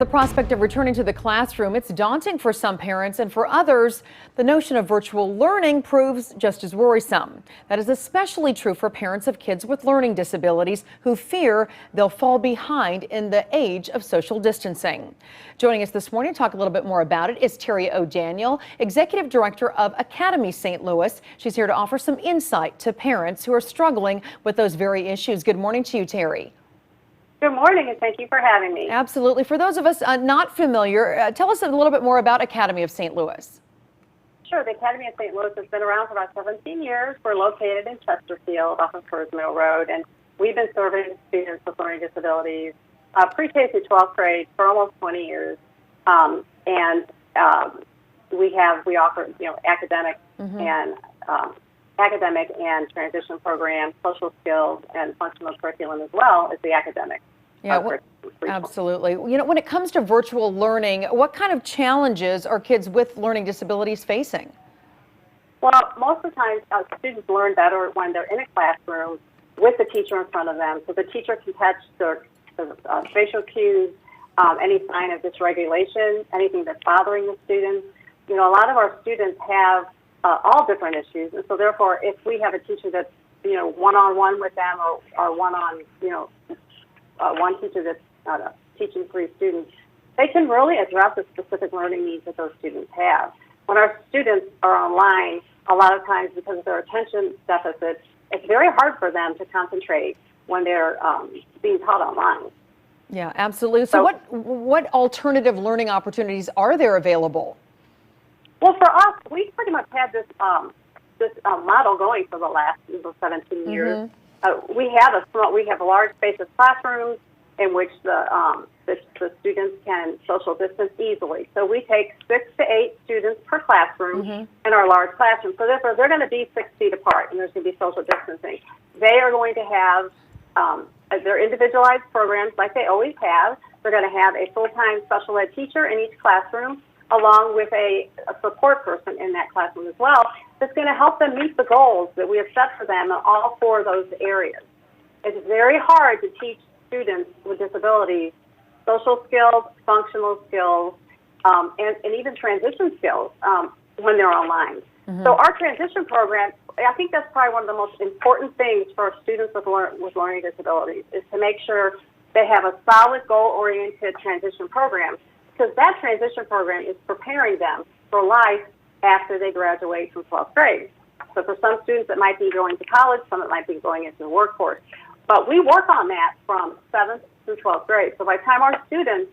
The prospect of returning to the classroom, it's daunting for some parents, and for others, the notion of virtual learning proves just as worrisome. That is especially true for parents of kids with learning disabilities who fear they'll fall behind in the age of social distancing. Joining us this morning to talk a little bit more about it is Terry O'Daniel, Executive Director of Academy St. Louis. She's here to offer some insight to parents who are struggling with those very issues. Good morning to you, Terry. Good morning, and thank you for having me. Absolutely. For those of us not familiar, tell us a little bit more about Academy of St. Louis. Sure. The Academy of St. Louis has been around for about 17 years. We're located in Chesterfield off of First Mill Road, and we've been serving students with learning disabilities pre-K through 12th grade for almost 20 years. We offer academic and transition programs, social skills, and functional curriculum as well as the academic. Yeah, absolutely. When it comes to virtual learning, what kind of challenges are kids with learning disabilities facing? Well, most of the time, students learn better when they're in a classroom with the teacher in front of them, so the teacher can catch their facial cues, any sign of dysregulation, anything that's bothering the students. A lot of our students have all different issues, and so therefore, if we have a teacher that's one-on-one with them, or one teacher that's teaching 3 students, they can really address the specific learning needs that those students have. When our students are online, a lot of times because of their attention deficits, it's very hard for them to concentrate when they're being taught online. Yeah, absolutely. So what alternative learning opportunities are there available? Well, for us, we pretty much had this model going for the last 17 years. We have a large space of classrooms in which the students can social distance easily. So we take 6 to 8 students per classroom in our large classroom. So therefore, they're going to be 6 feet apart, and there's going to be social distancing. They are going to have their individualized programs like they always have. They're going to have a full-time special ed teacher in each classroom, along with a support person in that classroom as well, that's going to help them meet the goals that we have set for them in all 4 of those areas. It's very hard to teach students with disabilities social skills, functional skills, and even transition skills when they're online. So our transition program, I think that's probably one of the most important things for students with learning disabilities, is to make sure they have a solid goal-oriented transition program, because that transition program is preparing them for life after they graduate from 12th grade. So for some students, it might be going to college, some it might be going into the workforce. But we work on that from 7th through 12th grade. So by the time our students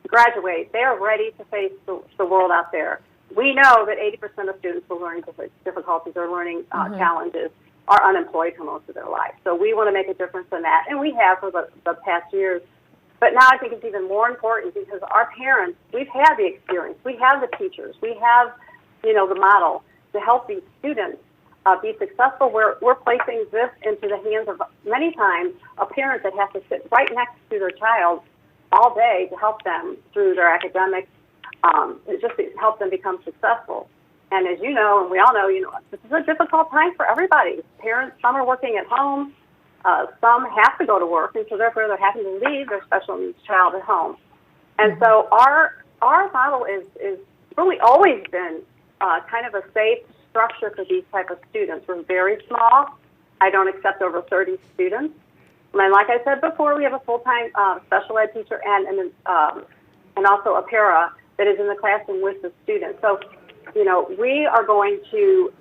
graduate, they are ready to face the world out there. We know that 80% of students with learning difficulties or learning challenges are unemployed for most of their life. So we want to make a difference in that, and we have for the past years. But now I think it's even more important because our parents, we've had the experience, we have the teachers, we have, the model to help these students be successful. We're placing this into the hands of, many times, a parent that has to sit right next to their child all day to help them through their academics, just to help them become successful. And as you know, and we all know, this is a difficult time for everybody. Parents, some are working at home. Some have to go to work, and so therefore they're having to leave their special needs child at home. And so our model is really always been kind of a safe structure for these type of students. We're very small. I don't accept over 30 students. And like I said before, we have a full-time special ed teacher and also a para that is in the classroom with the students. So, we are going to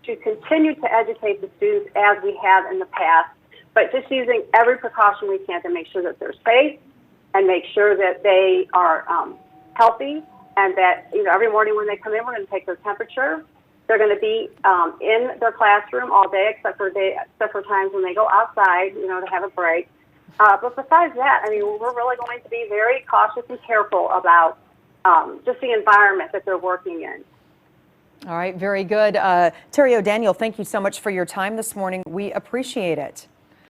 continue to educate the students as we have in the past, but just using every precaution we can to make sure that they're safe and make sure that they are healthy, and that every morning when they come in, we're going to take their temperature. They're going to be in their classroom all day, except for times when they go outside, to have a break. But besides that, we're really going to be very cautious and careful about just the environment that they're working in. All right, very good. Terry O'Daniel, thank you so much for your time this morning. We appreciate it.